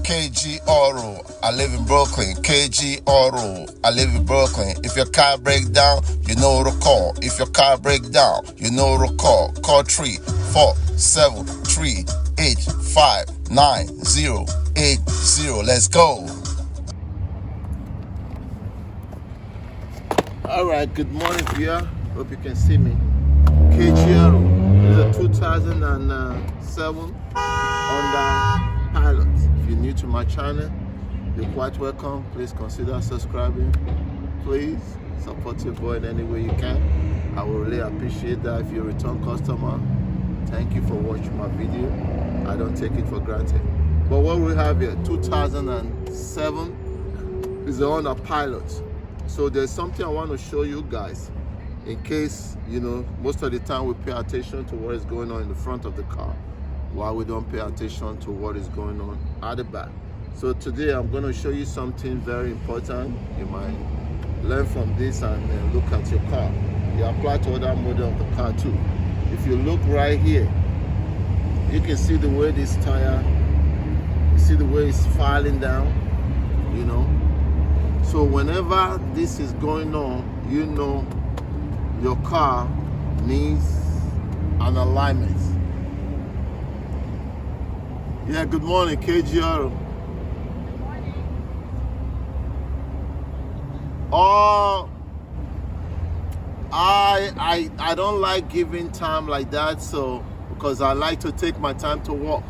KG Auto, I live in Brooklyn. KG Auto, I live in Brooklyn. If your car breaks down, you know to call. If your car breaks down, you know to call. Call 34738599080. Let's go. Alright, good morning to you. Hope you can see me. KG Auto is a 2007 Honda Pilot. If you're new to my channel, you're quite welcome. Please consider subscribing. Please support your boy in any way you can. I will really appreciate that. If you're a return customer, thank you for watching my video. I don't take it for granted. But what we have here, 2007 is the Honda Pilot. So there's something I want to show you guys, in case, you know, most of the time we pay attention to what is going on in the front of the car, while we don't pay attention to what is going on at the back. So today I'm going to show you something very important. You might learn from this and look at your car. You apply to other model of the car too. If you look right here, you can see the way this tire, you see the way it's filing down, you know. So whenever this is going on, you know your car needs an alignment. Yeah, good morning, KG Auto. Good morning. Oh, I don't like giving time like that, so because I like to take my time to walk.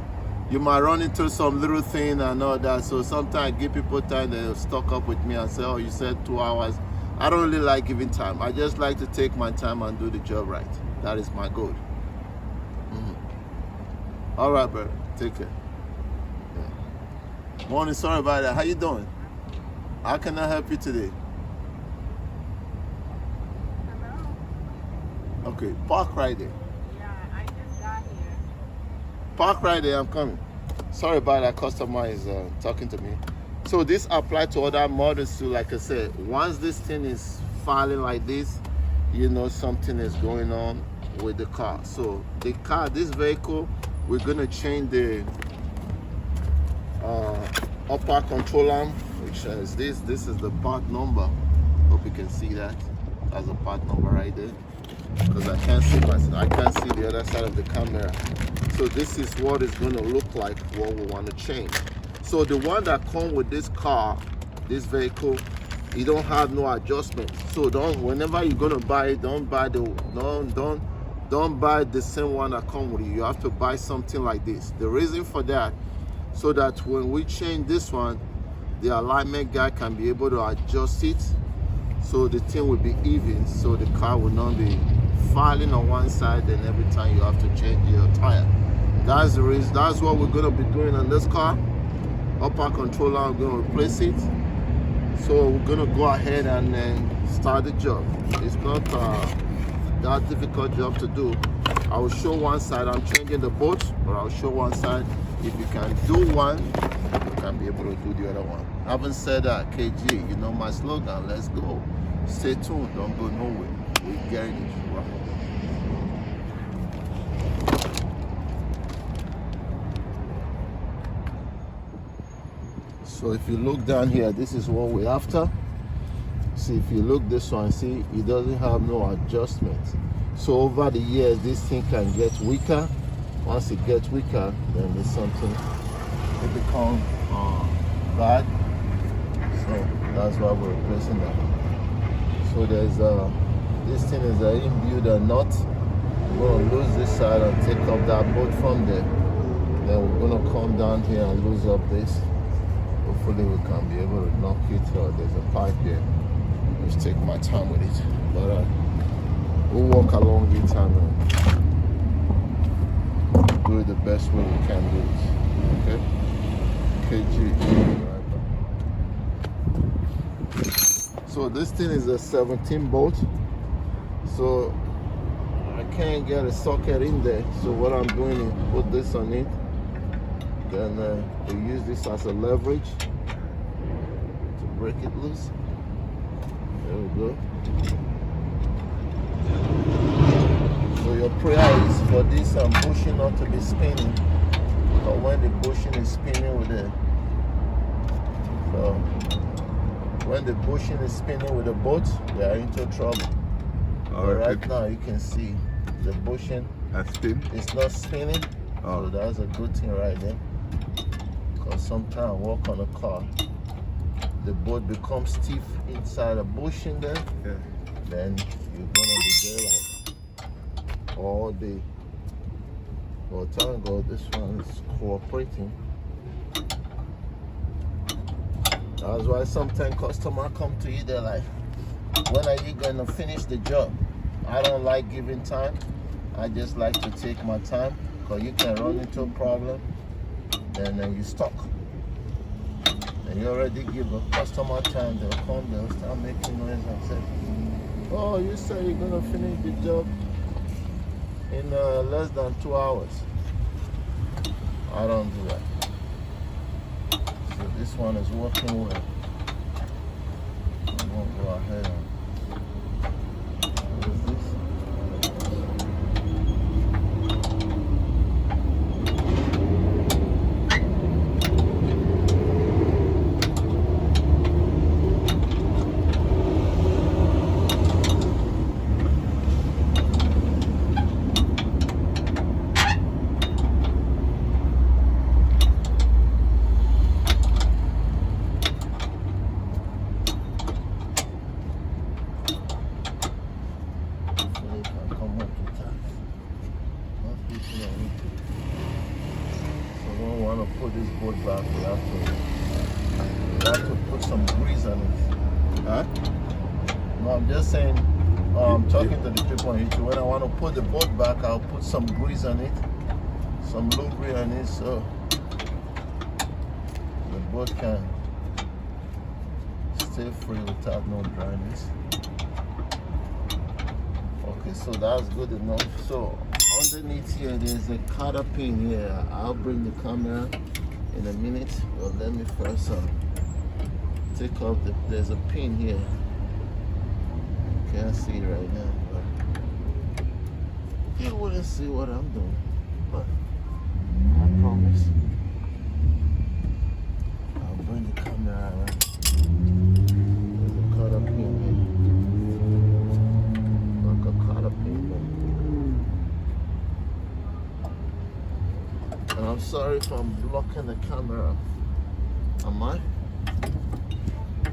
You might run into some little thing and all that, so sometimes I give people time, they'll stock up with me and say, oh, you said 2 hours. I don't really like giving time. I just like to take my time and do the job right. That is my goal. All right, bro. Take care. Yeah. Morning. Sorry about that. How you doing? How can I help you today? Hello? Okay. Park right there. Yeah, I just got here. Park right there. I'm coming. Sorry about that. Customer is talking to me. So this applies to other models too. Like I said, once this thing is filing like this, you know something is going on with the car. So the car, this vehicle, we're gonna change the upper control arm, which is this. This is the part number. Hope you can see that. That's the part number right there. Because I can't see myself. I can't see the other side of the camera. So this is what it's gonna look like. What we want to change. So the one that comes with this car, this vehicle, you don't have no adjustment. So whenever you're gonna buy it, don't buy the same one that comes with you. You have to buy something like this. The reason for that, so that when we change this one, the alignment guy can be able to adjust it, so the thing will be even, so the car will not be falling on one side, and every time you have to change your tire. That's the reason. That's what we're gonna be doing on this car. Upper controller, I'm going to replace it. So we're going to go ahead and start the job. It's not that difficult job to do. I will show one side. I'm changing the bolt, but I'll show one side. If you can do one, you can be able to do the other one. Having said that, KG, you know my slogan, let's go. Stay tuned, don't go nowhere. We're getting it right. So if you look down here, this is what we're after. See, if you look this one, see, it doesn't have no adjustment. So over the years, this thing can get weaker. Once it gets weaker, then there's something, it becomes bad. So that's why we're replacing that. So there's this thing is an inbuilt nut. We're gonna lose this side and take up that bolt from there. Then we're gonna come down here and lose up this. Hopefully we can be able to knock it out. There's a pipe here. Just take my time with it. But we'll walk along it and do it the best way we can do it. Okay? KG. So this thing is a 17 bolt. So I can't get a socket in there. So what I'm doing is put this on it. Then we use this as a leverage to break it loose. There we go. So your prayer is for this bushing not to be spinning. But when the bushing is spinning with the So when the bushing is spinning with the boat, they are into trouble. But right now you can see the bushing is not spinning. So that's a good thing right there. Because sometimes I walk on a car, the boat becomes stiff inside the bushing there. Yeah. Then you're gonna be there like all day. But thank God this one is cooperating. That's why sometimes customers come to you, they're like, when are you gonna finish the job? I don't like giving time. I just like to take my time, because you can run into a problem and then you stuck. And you already give a customer time, they'll come, they'll start making noise and say, oh, you said you're gonna finish the job in less than 2 hours. I don't do that. So this one is working well. I won't go ahead and what is this? Put this boat back, we have to put some grease on it. Huh? No, I'm just saying, I'm talking to the people on YouTube. When I want to put the boat back, I'll put some grease on it, some lubricant on it, so the boat can stay free without no dryness. Okay, so that's good enough. So underneath here, there's a cutter pin here. I'll bring the camera in a minute, but let me first take off there's a pin here. Can't see it right now, but you wouldn't see what I'm doing, but I promise I'll bring the camera around. There's a cutter pin here, like a cutter pin there. And I'm sorry if I'm blocking the camera. Am I?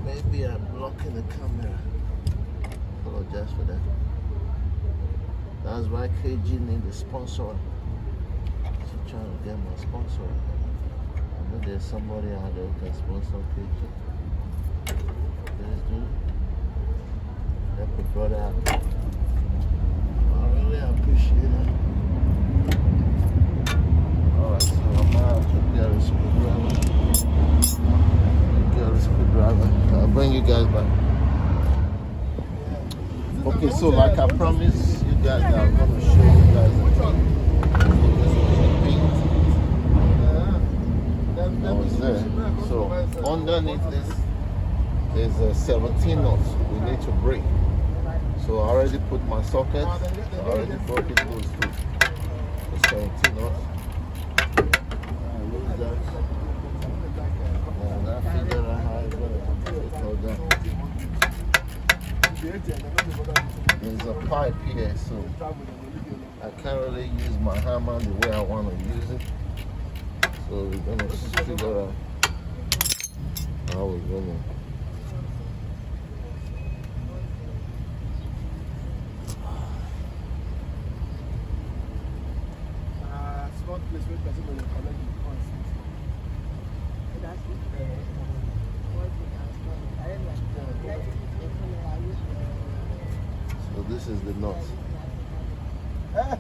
Maybe I'm blocking the camera. Apologize for that. That's why KG need a sponsor. So trying to get my sponsor. I know there's somebody out there who can sponsor KG. Please do. Help a brother out. I really appreciate it. Alright, so I'm out to get a screwdriver. I'll bring you guys back. Okay, so like I promised you guys, I'm going to show you guys the paint. I was there. So underneath this, there's a 17 knots we need to break. So I already put my socket. I already broke it loose too. The 17 knots. There's a pipe here, so I can't really use my hammer the way I want to use it. So we're gonna figure out how we're gonna. So this is the knot. I'm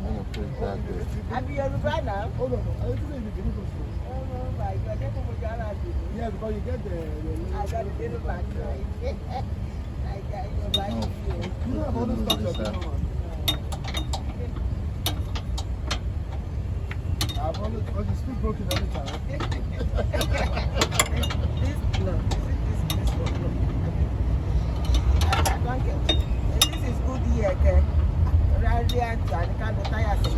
gonna put that there. Have you ever tried now? Oh no, I don't think you can Oh my God, that's what you're allowed to do. Yeah, because you get I got a little back right. I got your back. You don't have all this stuff to do. I've always speak broken every time. This one. I don't get it. This is good here, okay? Right here, and kind of tires. Just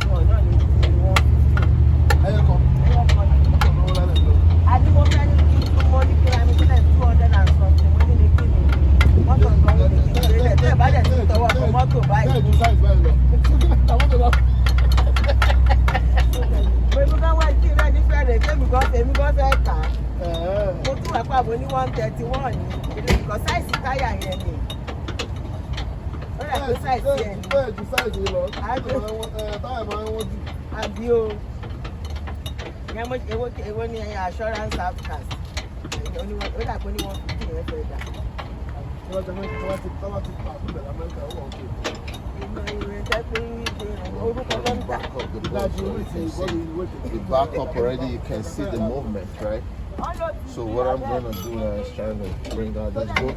one, no, 150. I come. I pàbó ní 131 ní because size táyà yẹn ni. Ó rẹ̀ pé size yẹn ni. Bẹ́ẹ̀ ju size yìí lọ. Táyà máa ń wọ́n jù. Àbí o. Èwo ni assurance outcast? Ó dà pé ní 150 yẹn fẹ́ dà. Tọ́wọ́ ti pa àbúrò Amẹ́ríkà ó wà òkè. The back up already, you can see the movement, right? So what I'm gonna do now is trying to bring out this boat.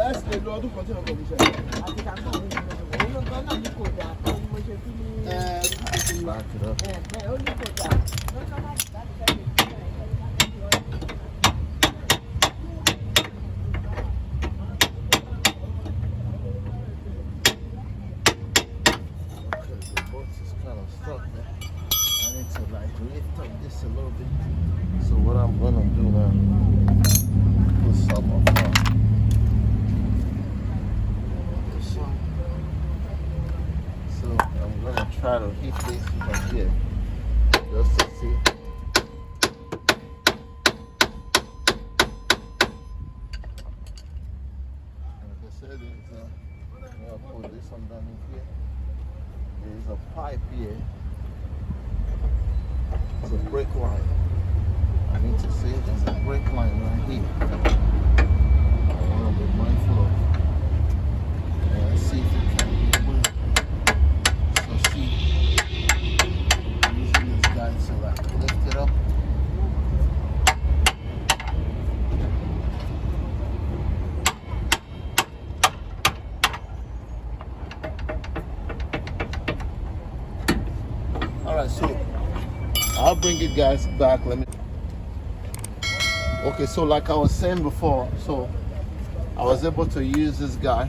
Back it up. This a little bit. So what I'm gonna do now, put some on this one. So I'm gonna try to hit this from here, just to see. Like I said, I'm gonna put this one down in here. There's a pipe here. It's a brake line. I need to say there's a brake line right here. I want to be mindful of. And see if it can be moved. So see, I'm using this guy so I can lift it up. All right, so I'll bring you guys back. Okay, so like I was saying before, so I was able to use this guy,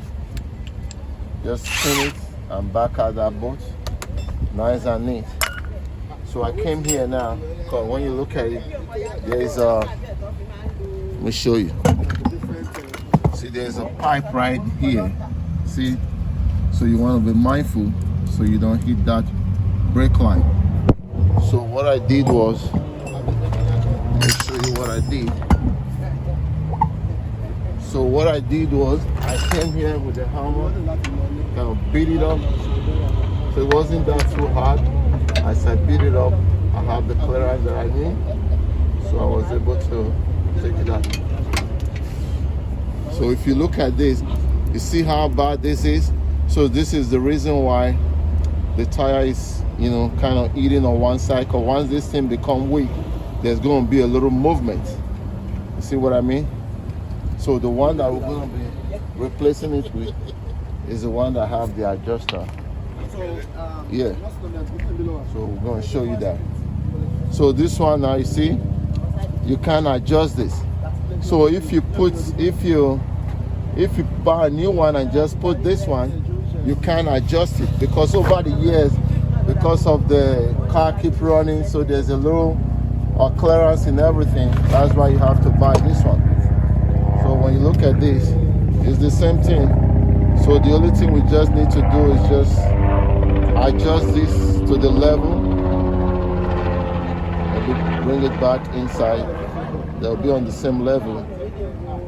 just spin it and back out that boat, nice and neat. So I came here now, because when you look at it, there's a, let me show you. See, there's a pipe right here. See, so you want to be mindful so you don't hit that brake line. So what I did was, let me show you what I did. So what I did was, I came here with the hammer, kind of beat it up. So it wasn't that too hard. As I beat it up, I have the clearance that I need. So I was able to take it out. So if you look at this, you see how bad this is? So this is the reason why the tire is, you know, kind of eating on one side, because once this thing become weak, there's going to be a little movement. You see what I mean? So the one that we're going to be replacing it with is the one that have the adjuster. Yeah. So we're going to show you that. So this one now, you see, you can adjust this. So if you buy a new one and just put this one, you can adjust it, because over the years, because of the car keep running, so there's a little clearance in everything. That's why you have to buy this one. So when you look at this, it's the same thing. So the only thing we just need to do is just adjust this to the level. Maybe bring it back inside. They'll be on the same level.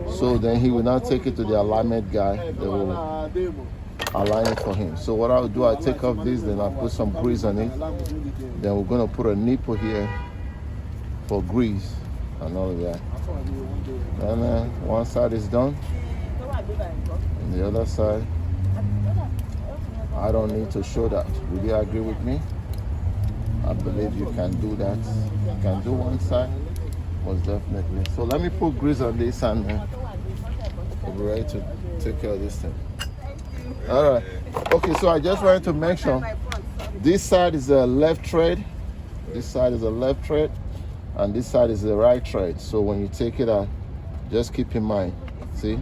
So then he will now take it to the alignment guy. They will align it for him. So what I'll do, I'll take off this, then I'll put some grease on it. Then we're gonna put a nipple here for grease and all of that. And then one side is done. And the other side, I don't need to show that. Will you agree with me? I believe you can do that. You can do one side, most definitely. So let me put grease on this and we'll be ready to take care of this thing. All right. Okay, so I just wanted to make sure this side is a left tread, this side is a left tread, and this side is the right tread. So when you take it out, just keep in mind, see,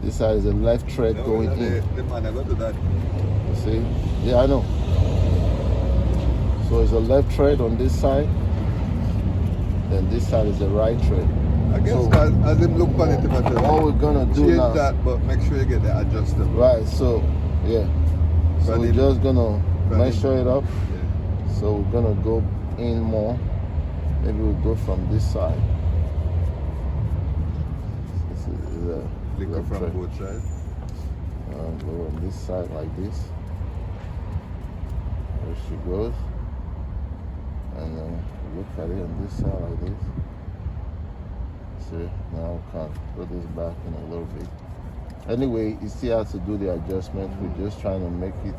this side is a left tread going in. You see? Yeah, I know. So it's a left tread on this side, then this side is the right tread. I guess So- as him look on it, What we're gonna do change now, that, but make sure you get the adjustable. right? So yeah, so Run we're in. just gonna Run in. measure it up. Yeah. So we're gonna go in more. Maybe we'll go from this side. Liquor from both sides. Go on this side like this. There she goes. And then look at it on this side like this. See, now we can put this back in a little bit. Anyway, you still have to do the adjustment. We're just trying to make it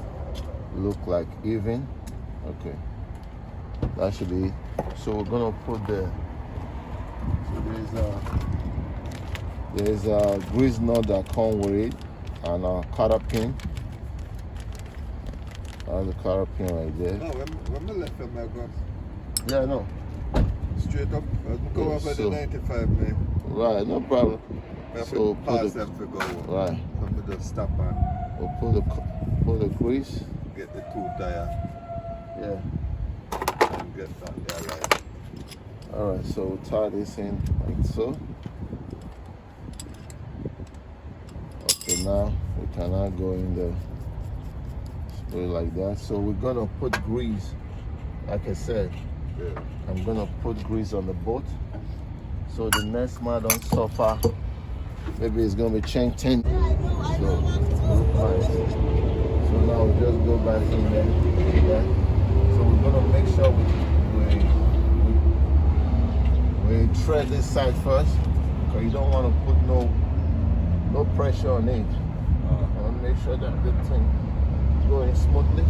look like even. Okay. That should be it. So we're gonna put the, so there's a grease nut that comes with it and a cotter pin. That's the cotter pin right there. No, when I left them, I go Yeah, no. straight up. I go up at the 95, man. Right, no problem. I have So to put pass the, them to go. right. So I just stop and We'll put the grease. get the two tire Yeah. and get that there right. All right, so we'll tie this in like so. Okay, now we cannot go in the spray like that. So we're gonna put grease. Like I said, Yeah. I'm gonna put grease on the boat so the next man don't suffer. Maybe it's gonna be chain 10. So look nice. So now we just go back in there. Yeah. So we're gonna make sure we tread this side first, because you don't want to put no pressure on it. I want to make sure that the thing going smoothly.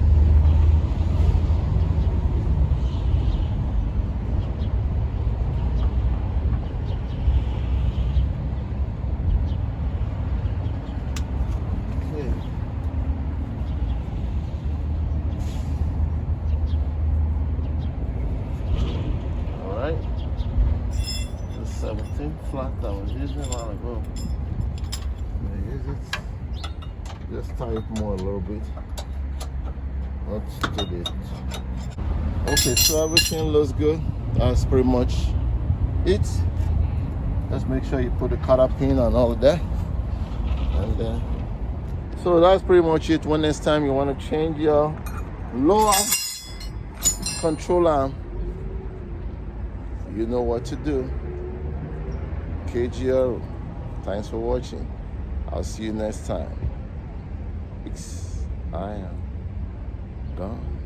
Okay. All right. The 17 flat I was using a while ago. I use it. Just tie it more a little bit. Not too big. Okay, so everything looks good. That's pretty much it. Just make sure you put the cutter pin and all of that. And then, so that's pretty much it. When next time you want to change your lower control arm, you know what to do. KGR. Thanks for watching. I'll see you next time. Peace. I am gone.